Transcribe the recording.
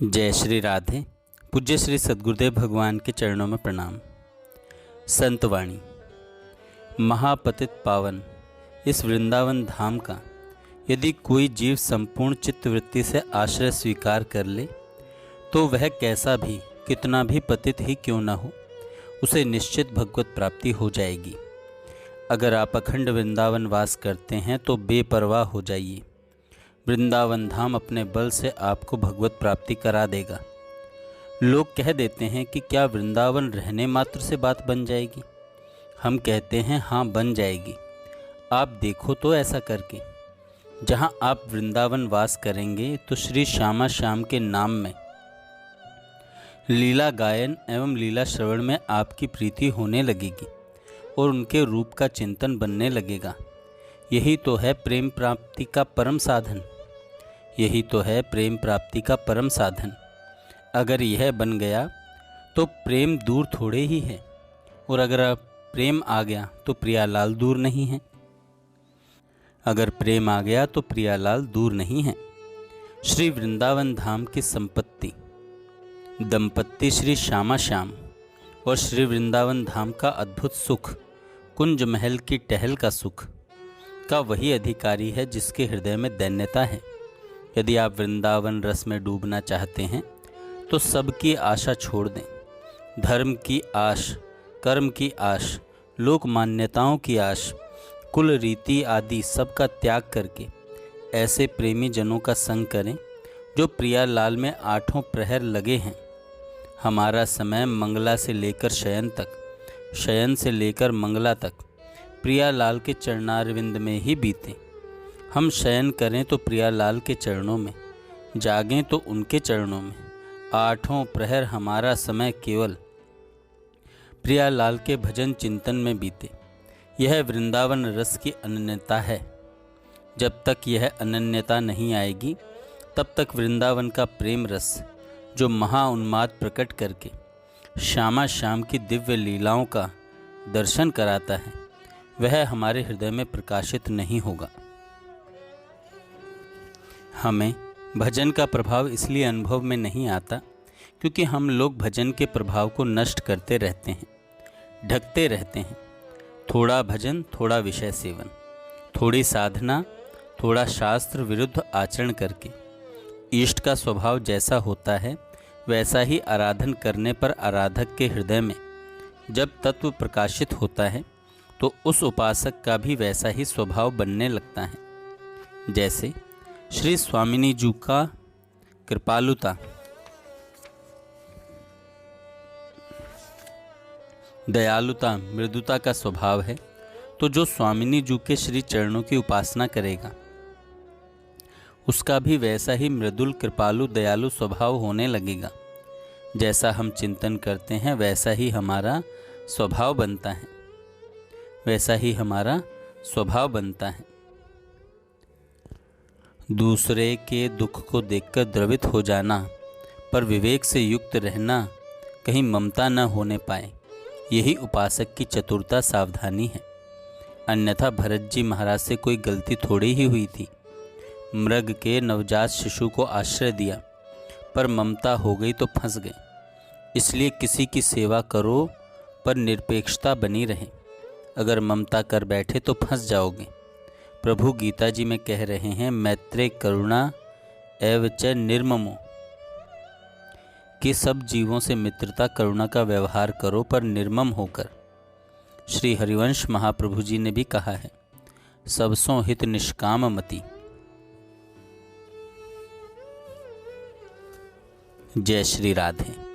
जय श्री राधे। पूज्य श्री सद्गुरुदेव भगवान के चरणों में प्रणाम। संतवाणी। महापतित पावन इस वृंदावन धाम का यदि कोई जीव संपूर्ण चित्तवृत्ति से आश्रय स्वीकार कर ले तो वह कैसा भी कितना भी पतित ही क्यों न हो, उसे निश्चित भगवत प्राप्ति हो जाएगी। अगर आप अखंड वृंदावन वास करते हैं तो बेपरवाह हो जाइए। वृंदावन धाम अपने बल से आपको भगवत प्राप्ति करा देगा। लोग कह देते हैं कि क्या वृंदावन रहने मात्र से बात बन जाएगी? हम कहते हैं हाँ, बन जाएगी। आप देखो तो ऐसा करके। जहाँ आप वृंदावन वास करेंगे तो श्री श्यामा श्याम के नाम में लीला गायन एवं लीला श्रवण में आपकी प्रीति होने लगेगी और उनके रूप का चिंतन बनने लगेगा। यही तो है प्रेम प्राप्ति का परम साधन। यही तो है प्रेम प्राप्ति का परम साधन। अगर यह बन गया तो प्रेम दूर थोड़े ही है, और अगर प्रेम आ गया तो प्रियालाल दूर नहीं है। अगर प्रेम आ गया तो प्रियालाल दूर नहीं है। श्री वृंदावन धाम की संपत्ति दंपत्ति श्री श्यामा श्याम और श्री वृंदावन धाम का अद्भुत सुख, कुंज महल की टहल का सुख का वही अधिकारी है जिसके हृदय में दैन्यता है। यदि आप वृंदावन रस में डूबना चाहते हैं तो सबकी आशा छोड़ दें। धर्म की आश, कर्म की आश, लोक मान्यताओं की आश, कुल रीति आदि सबका त्याग करके ऐसे प्रेमी जनों का संग करें जो प्रियालाल में आठों प्रहर लगे हैं। हमारा समय मंगला से लेकर शयन तक, शयन से लेकर मंगला तक प्रियालाल के चरणारविंद में ही बीते। हम शयन करें तो प्रियालाल के चरणों में, जागें तो उनके चरणों में। आठों प्रहर हमारा समय केवल प्रियालाल के भजन चिंतन में बीते। यह वृंदावन रस की अनन्यता है। जब तक यह अनन्यता नहीं आएगी तब तक वृंदावन का प्रेम रस जो महाउन्माद प्रकट करके श्यामा श्याम की दिव्य लीलाओं का दर्शन कराता है, वह हमारे हृदय में प्रकाशित नहीं होगा। हमें भजन का प्रभाव इसलिए अनुभव में नहीं आता क्योंकि हम लोग भजन के प्रभाव को नष्ट करते रहते हैं, ढकते रहते हैं। थोड़ा भजन, थोड़ा विषय सेवन, थोड़ी साधना, थोड़ा शास्त्र विरुद्ध आचरण करके इष्ट का स्वभाव जैसा होता है वैसा ही आराधन करने पर आराधक के हृदय में जब तत्व प्रकाशित होता है तो उस उपासक का भी वैसा ही स्वभाव बनने लगता है। जैसे श्री स्वामिनी जी का कृपालुता, दयालुता, मृदुता का स्वभाव है, तो जो स्वामिनी जी के श्री चरणों की उपासना करेगा उसका भी वैसा ही मृदुल, कृपालु, दयालु स्वभाव होने लगेगा। जैसा हम चिंतन करते हैं वैसा ही हमारा स्वभाव बनता है, वैसा ही हमारा स्वभाव बनता है। दूसरे के दुख को देखकर द्रवित हो जाना, पर विवेक से युक्त रहना, कहीं ममता न होने पाए, यही उपासक की चतुरता, सावधानी है। अन्यथा भरत जी महाराज से कोई गलती थोड़ी ही हुई थी। मृग के नवजात शिशु को आश्रय दिया, पर ममता हो गई तो फंस गए। इसलिए किसी की सेवा करो पर निरपेक्षता बनी रहे। अगर ममता कर बैठे तो फंस जाओगे। प्रभु गीता जी में कह रहे हैं, मैत्रेय करुणा एव च निर्ममो, कि सब जीवों से मित्रता, करुणा का व्यवहार करो पर निर्मम होकर। श्री हरिवंश महाप्रभु जी ने भी कहा है, सबसों हित निष्काम मति। जय श्री राधे।